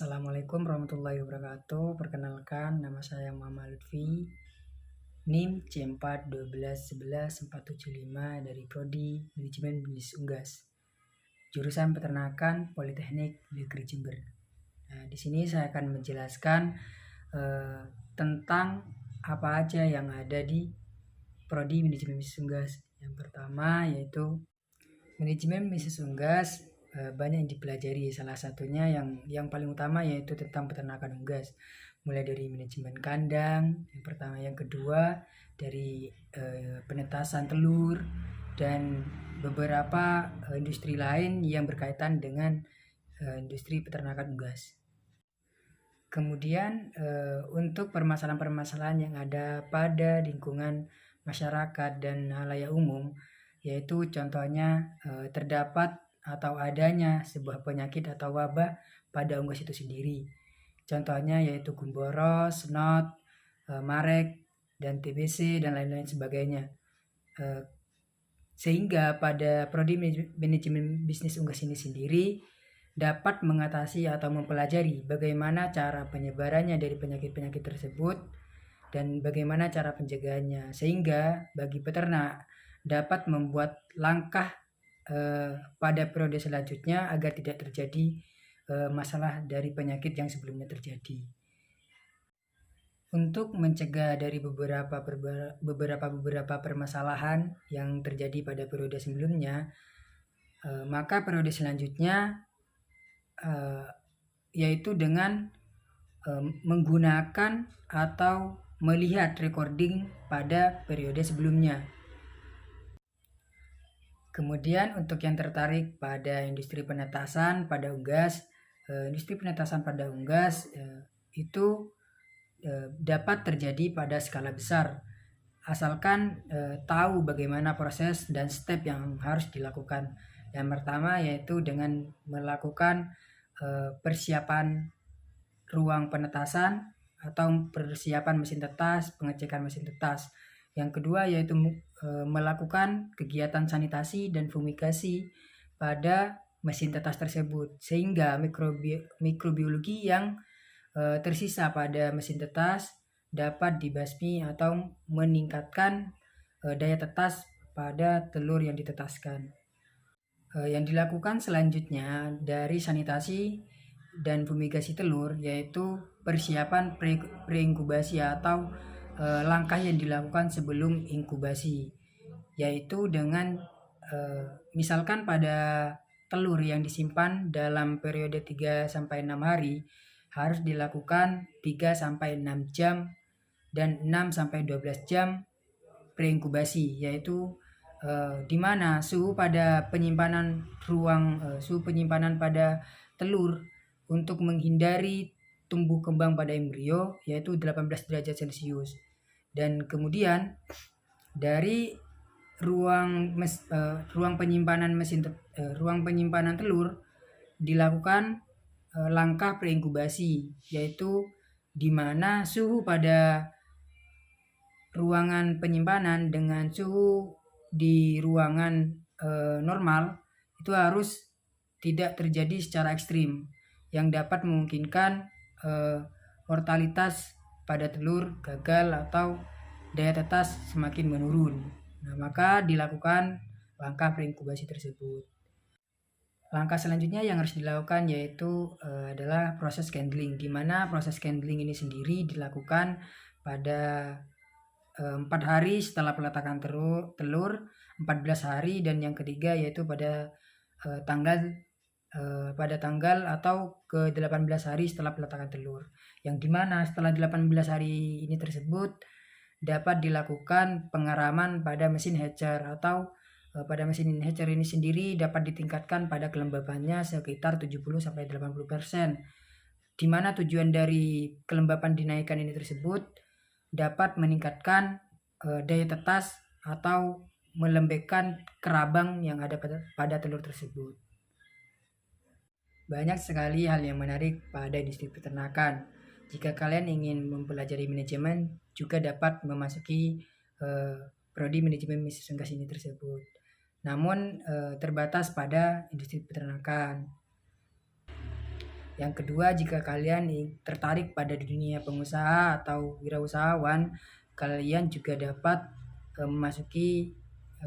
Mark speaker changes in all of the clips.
Speaker 1: Assalamualaikum warahmatullahi wabarakatuh. Perkenalkan, nama saya Muhammad Lutfi, NIM C412111475 dari Prodi Manajemen Bisnis Unggas, jurusan Peternakan Politeknik Negeri Jember. Nah, di sini saya akan menjelaskan tentang apa aja yang ada di Prodi Manajemen Bisnis Unggas. Yang pertama yaitu manajemen bisnis unggas. Banyak yang dipelajari, salah satunya yang paling utama yaitu tentang peternakan unggas, mulai dari manajemen kandang yang pertama, yang kedua dari penetasan telur dan beberapa industri lain yang berkaitan dengan industri peternakan unggas. Kemudian untuk permasalahan-permasalahan yang ada pada lingkungan masyarakat dan halayak umum, yaitu contohnya terdapat atau adanya sebuah penyakit atau wabah pada unggas itu sendiri. Contohnya yaitu gumboros, snot, marek, dan TBC, dan lain-lain sebagainya. Sehingga pada Prodi Manajemen Bisnis Unggas ini sendiri dapat mengatasi atau mempelajari bagaimana cara penyebarannya dari penyakit-penyakit tersebut dan bagaimana cara penjagaannya, sehingga bagi peternak dapat membuat langkah pada periode selanjutnya agar tidak terjadi masalah dari penyakit yang sebelumnya terjadi. Untuk mencegah dari beberapa permasalahan yang terjadi pada periode sebelumnya, maka periode selanjutnya yaitu dengan menggunakan atau melihat recording pada periode sebelumnya. Kemudian untuk yang tertarik pada industri penetasan pada unggas, industri penetasan pada unggas itu dapat terjadi pada skala besar, asalkan tahu bagaimana proses dan step yang harus dilakukan. Yang pertama yaitu dengan melakukan persiapan ruang penetasan atau persiapan mesin tetas, pengecekan mesin tetas. Yang kedua yaitu melakukan kegiatan sanitasi dan fumigasi pada mesin tetas tersebut, sehingga mikrobiologi yang tersisa pada mesin tetas dapat dibasmi atau meningkatkan daya tetas pada telur yang ditetaskan. Yang dilakukan selanjutnya dari sanitasi dan fumigasi telur yaitu persiapan pre-inkubasi atau langkah yang dilakukan sebelum inkubasi, yaitu dengan misalkan pada telur yang disimpan dalam periode 3-6 hari harus dilakukan 3-6 jam dan 6-12 jam pre-inkubasi, yaitu di mana suhu penyimpanan pada telur untuk menghindari tumbuh kembang pada embrio yaitu 18 derajat Celcius. Dan kemudian dari ruang penyimpanan telur dilakukan langkah preinkubasi, yaitu di mana suhu pada ruangan penyimpanan dengan suhu di ruangan normal itu harus tidak terjadi secara ekstrim yang dapat memungkinkan mortalitas pada telur gagal atau daya tetas semakin menurun. Nah, maka dilakukan langkah preinkubasi tersebut. Langkah selanjutnya yang harus dilakukan yaitu adalah proses candling, di mana proses candling ini sendiri dilakukan pada 4 hari setelah peletakan telur, 14 hari, dan yang ketiga yaitu pada tanggal atau ke 18 hari setelah peletakan telur, yang dimana setelah 18 hari ini tersebut dapat dilakukan pengaraman pada mesin hatcher, atau pada mesin hatcher ini sendiri dapat ditingkatkan pada kelembabannya sekitar 70-80%, di mana tujuan dari kelembapan dinaikkan ini tersebut dapat meningkatkan daya tetas atau melembekkan kerabang yang ada pada telur tersebut. Banyak sekali hal yang menarik pada industri peternakan. Jika kalian ingin mempelajari manajemen, juga dapat memasuki Prodi Manajemen Bisnis Unggas ini tersebut. Namun terbatas pada industri peternakan. Yang kedua, jika kalian tertarik pada dunia pengusaha atau wirausahawan, kalian juga dapat memasuki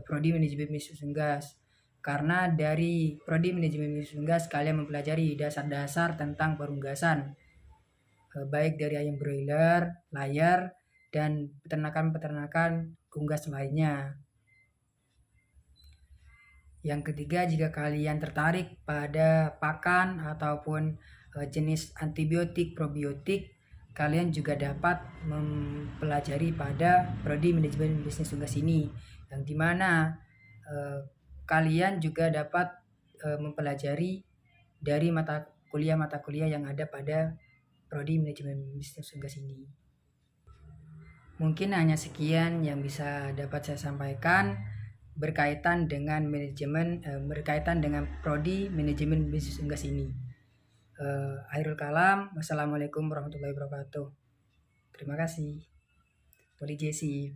Speaker 1: prodi manajemen bisnis unggas. Karena dari prodi manajemen bisnis unggas kalian mempelajari dasar-dasar tentang perunggasan, baik dari ayam broiler, layar, dan peternakan-peternakan unggas lainnya. Yang ketiga, jika kalian tertarik pada pakan ataupun jenis antibiotik, probiotik, kalian juga dapat mempelajari pada prodi manajemen bisnis unggas ini, yang dimana kalian juga dapat mempelajari dari mata kuliah yang ada pada prodi manajemen bisnis unggas ini. Mungkin hanya sekian yang bisa dapat saya sampaikan berkaitan dengan berkaitan dengan prodi manajemen bisnis unggas ini. Akhirul kalam, wassalamualaikum warahmatullahi wabarakatuh. Terima kasih. Poli Jesi.